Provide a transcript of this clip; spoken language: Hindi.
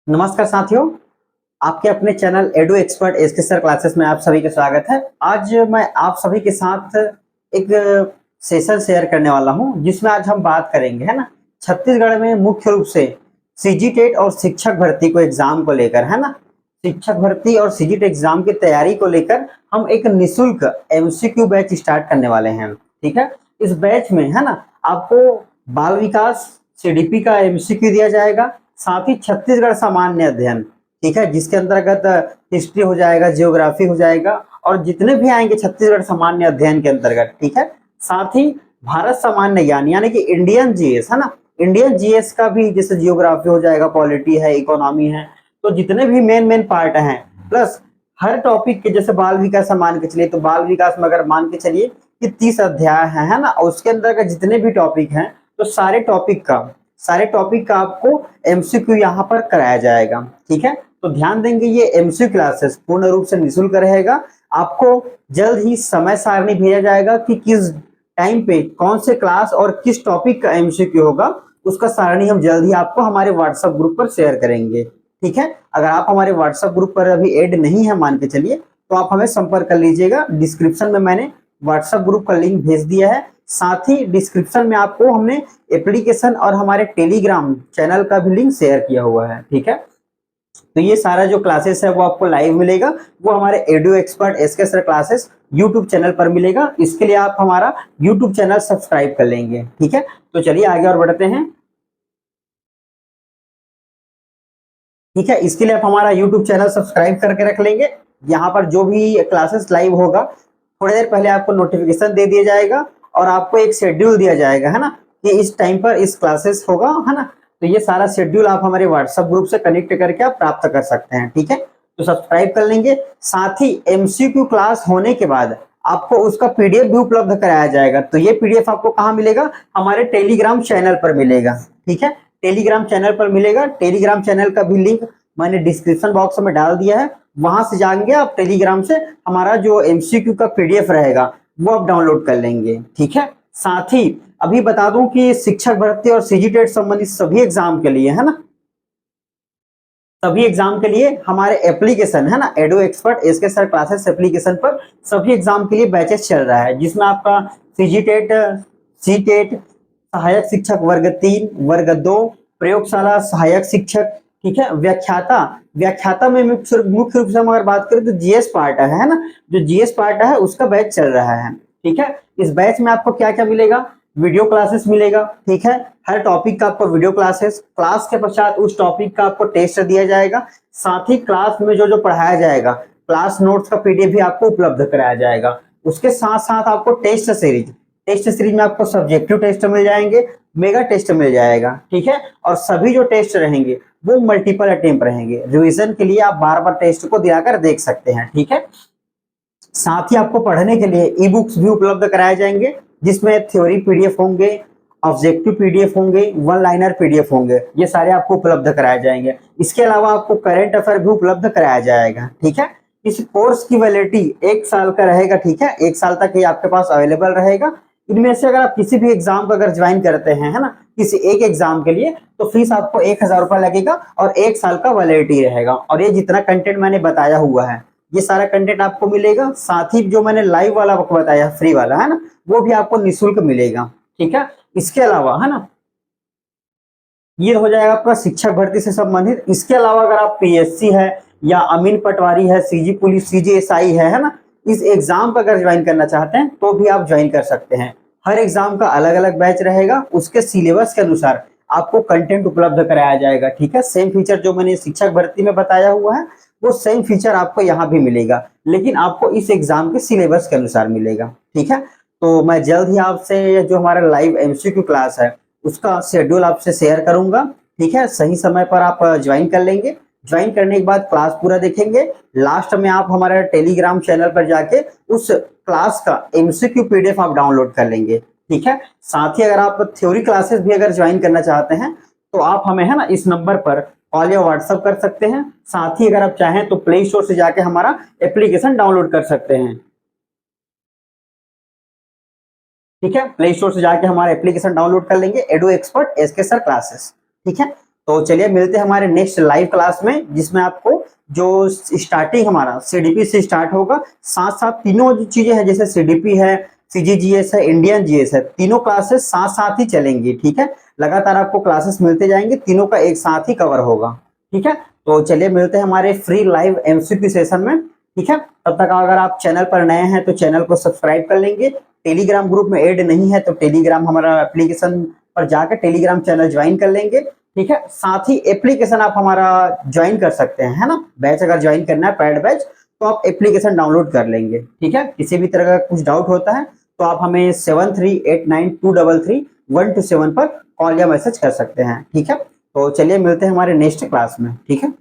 नमस्कार साथियों, आपके अपने channel edu expert SK sir classes में आप सभी का स्वागत है। आज मैं आप सभी के साथ एक सेशन शेयर करने वाला हूं, जिसमें आज हम बात करेंगे, है ना, छत्तीसगढ़ में मुख्य रूप से सीजीटेट और शिक्षक भर्ती को एग्जाम को लेकर, है ना, शिक्षक भर्ती और सीजीटेट एग्जाम की तैयारी को लेकर हम एक निशुल्क एमसीक्यू बैच स्टार्ट करने वाले हैं। ठीक है, इस बैच में, है ना, आपको बाल विकास सीडीपी का एमसीक्यू दिया जाएगा, साथ ही छत्तीसगढ़ सामान्य अध्ययन, ठीक है, जिसके अंतर्गत हिस्ट्री हो जाएगा, जियोग्राफी हो जाएगा, और जितने भी आएंगे छत्तीसगढ़ सामान्य अध्ययन के अंतर्गत, ठीक है। साथ ही भारत सामान्य ज्ञान यानी कि इंडियन जीएस, है ना, इंडियन जीएस का भी, जैसे जियोग्राफी हो जाएगा, पॉलिटी है, इकोनॉमी है, तो जितने भी मेन मेन पार्ट हैं, प्लस हर टॉपिक के, जैसे बाल विकास मान के चलिए, तो बाल विकास में अगर मान के चलिए कि 30 अध्याय है ना, और उसके अंदर का जितने भी टॉपिक हैं, तो सारे टॉपिक का आपको एमसीक्यू यहाँ पर कराया जाएगा। ठीक है, तो ध्यान देंगे, ये एमसीक्यू क्लासेस पूर्ण रूप से निःशुल्क रहेगा। आपको जल्द ही समय सारणी भेजा जाएगा कि किस टाइम पे कौन से क्लास और किस टॉपिक का एमसीक्यू होगा, उसका सारणी हम जल्द ही आपको हमारे व्हाट्सएप ग्रुप पर शेयर करेंगे। ठीक है, अगर आप हमारे व्हाट्सएप ग्रुप पर अभी ऐड नहीं है मान के चलिए, तो आप हमें संपर्क कर लीजिएगा। डिस्क्रिप्शन में मैंने व्हाट्सएप ग्रुप का लिंक भेज दिया है, साथ ही डिस्क्रिप्शन में आपको हमने एप्लीकेशन और हमारे टेलीग्राम चैनल का भी लिंक शेयर किया हुआ है। ठीक है, तो ये सारा जो क्लासेस है वो आपको लाइव मिलेगा, वो हमारे edu expert SK sir classes YouTube channel पर मिलेगा। इसके लिए आप हमारा यूट्यूब चैनल सब्सक्राइब कर लेंगे। ठीक है, तो चलिए आगे और बढ़ते हैं। ठीक है, इसके लिए आप हमारा यूट्यूब चैनल सब्सक्राइब करके रख लेंगे। यहाँ पर जो भी क्लासेस लाइव होगा, थोड़ी देर पहले आपको नोटिफिकेशन दे दिया जाएगा, और आपको एक शेड्यूल दिया जाएगा, है ना, कि इस टाइम पर इस क्लासेस होगा, है ना। तो ये सारा शेड्यूल आप हमारे व्हाट्सएप ग्रुप से कनेक्ट करके आप प्राप्त कर सकते हैं। ठीक है, तो सब्सक्राइब कर लेंगे। साथ ही एमसीक्यू क्लास होने के बाद आपको उसका पीडीएफ भी उपलब्ध कराया जाएगा। तो ये पीडीएफ आपको कहाँ मिलेगा? हमारे टेलीग्राम चैनल पर मिलेगा। ठीक है, टेलीग्राम चैनल पर मिलेगा। टेलीग्राम चैनल का भी लिंक मैंने डिस्क्रिप्शन बॉक्स में डाल दिया है, वहां से जाएंगे आप, टेलीग्राम से हमारा जो एमसीक्यू का पीडीएफ रहेगा वो आप डाउनलोड कर लेंगे। ठीक है, साथ ही अभी बता दूं कि शिक्षक भर्ती और सीजीटेट संबंधित सभी एग्जाम के लिए, है ना, सभी एग्जाम के लिए हमारे एप्लीकेशन, है ना, edu expert SK sir classes application पर सभी एग्जाम के लिए बैचेस चल रहा है, जिसमें आपका सीजीटेट, सीटेट, सहायक शिक्षक वर्ग 3, वर्ग 2, प्रयोगशाला सहायक शिक्षक, ठीक है, व्याख्याता, व्याख्याता में मुख्य रूप से हम अगर बात करें तो जीएस पार्ट है ना, जो जीएस पार्ट है उसका बैच चल रहा है। ठीक है, इस बैच में आपको क्या क्या मिलेगा? वीडियो क्लासेस मिलेगा। ठीक है, हर टॉपिक का आपको वीडियो क्लासेस, क्लास के पश्चात उस टॉपिक का आपको टेस्ट दिया जाएगा, साथ ही क्लास में जो जो पढ़ाया जाएगा, क्लास नोट्स का पीडीएफ भी आपको उपलब्ध कराया जाएगा। उसके साथ साथ आपको टेस्ट सीरीज में आपको सब्जेक्टिव टेस्ट मिल जाएंगे, मेगा टेस्ट मिल जाएगा। ठीक है, और सभी जो टेस्ट रहेंगे वो मल्टीपल अटेम्प्ट रहेंगे। रिवीजन के लिए आप बार बार टेस्ट को दिलाकर देख सकते हैं। ठीक है, साथ ही आपको पढ़ने के लिए ई बुक्स भी उपलब्ध कराए जाएंगे, जिसमें थ्योरी पीडीएफ होंगे, ऑब्जेक्टिव पीडीएफ होंगे, वन लाइनर पीडीएफ होंगे, ये सारे आपको उपलब्ध कराए जाएंगे। इसके अलावा आपको करंट अफेयर भी उपलब्ध कराया जाएगा। ठीक है, इस कोर्स की वैलिडिटी 1 साल का रहेगा। ठीक है, 1 साल तक ये आपके पास अवेलेबल रहेगा। इनमें से अगर आप किसी भी एग्जाम को अगर ज्वाइन करते हैं, है ना, किसी एक एग्जाम के लिए, तो फीस आपको 1,000 रुपया लगेगा और 1 साल का वैलिडिटी रहेगा। और ये जितना कंटेंट मैंने बताया हुआ है, ये सारा कंटेंट आपको मिलेगा। साथ ही जो मैंने लाइव वाला आपको बताया फ्री वाला, है ना, वो भी आपको निःशुल्क मिलेगा। ठीक है, इसके अलावा, है ना, ये हो जाएगा आपका शिक्षक भर्ती से संबंधित। इसके अलावा अगर आप पीएससी है या अमीन पटवारी है, सीजी पुलिस, सीजीएसआई है ना, इस एग्जाम पर अगर ज्वाइन करना चाहते हैं तो भी आप ज्वाइन कर सकते हैं। हर एग्जाम का अलग अलग बैच रहेगा, उसके सिलेबस के अनुसार आपको कंटेंट उपलब्ध कराया जाएगा। ठीक है, सेम फीचर जो मैंने शिक्षक भर्ती में बताया हुआ है, वो सेम फीचर आपको यहाँ भी मिलेगा, लेकिन आपको इस एग्जाम के सिलेबस के अनुसार मिलेगा। ठीक है, तो मैं जल्द ही आपसे जो हमारा लाइव एमसीक्यू क्लास है उसका शेड्यूल आपसे शेयर करूंगा। ठीक है, सही समय पर आप ज्वाइन कर लेंगे। ज्वाइन करने के बाद क्लास पूरा देखेंगे, लास्ट में आप हमारे टेलीग्राम चैनल पर जाके उस क्लास का एमसीक्यू पीडीएफ आप डाउनलोड कर लेंगे। ठीक है, साथ ही अगर आप थ्योरी क्लासेस भी अगर ज्वाइन करना चाहते हैं तो आप हमें, है ना, इस नंबर पर कॉल या व्हाट्सएप कर सकते हैं। साथ ही अगर आप चाहें तो प्ले स्टोर से जाके हमारा एप्लीकेशन डाउनलोड कर सकते हैं। ठीक है, प्ले स्टोर से जाके हमारा एप्लीकेशन डाउनलोड कर लेंगे, edu expert SK sir classes. ठीक है, तो चलिए मिलते हैं हमारे नेक्स्ट लाइव क्लास में, जिसमें आपको जो स्टार्टिंग हमारा सीडीपी से स्टार्ट होगा, साथ साथ तीनों जो चीजें हैं जैसे सीडीपी है, सीजीजीएस है, इंडियन जीएस है, तीनों क्लासेस साथ साथ ही चलेंगी। ठीक है, लगातार आपको क्लासेस मिलते जाएंगे, तीनों का एक साथ ही कवर होगा। ठीक है, तो चलिए मिलते हैं हमारे फ्री लाइव एमसीक्यू सेशन में। ठीक है, तब तक अगर आप चैनल पर नए हैं तो चैनल को सब्सक्राइब कर लेंगे। टेलीग्राम ग्रुप में ऐड नहीं है तो टेलीग्राम हमारा एप्लीकेशन पर जाकर टेलीग्राम चैनल ज्वाइन कर लेंगे। ठीक है, साथ ही एप्लीकेशन आप हमारा ज्वाइन कर सकते हैं, है ना। बैच अगर ज्वाइन करना है पेड बैच तो आप एप्लीकेशन डाउनलोड कर लेंगे। ठीक है, किसी भी तरह का कुछ डाउट होता है तो आप हमें 7389233127 पर कॉल या मैसेज कर सकते हैं। ठीक है, तो चलिए मिलते हैं हमारे नेक्स्ट क्लास में। ठीक है।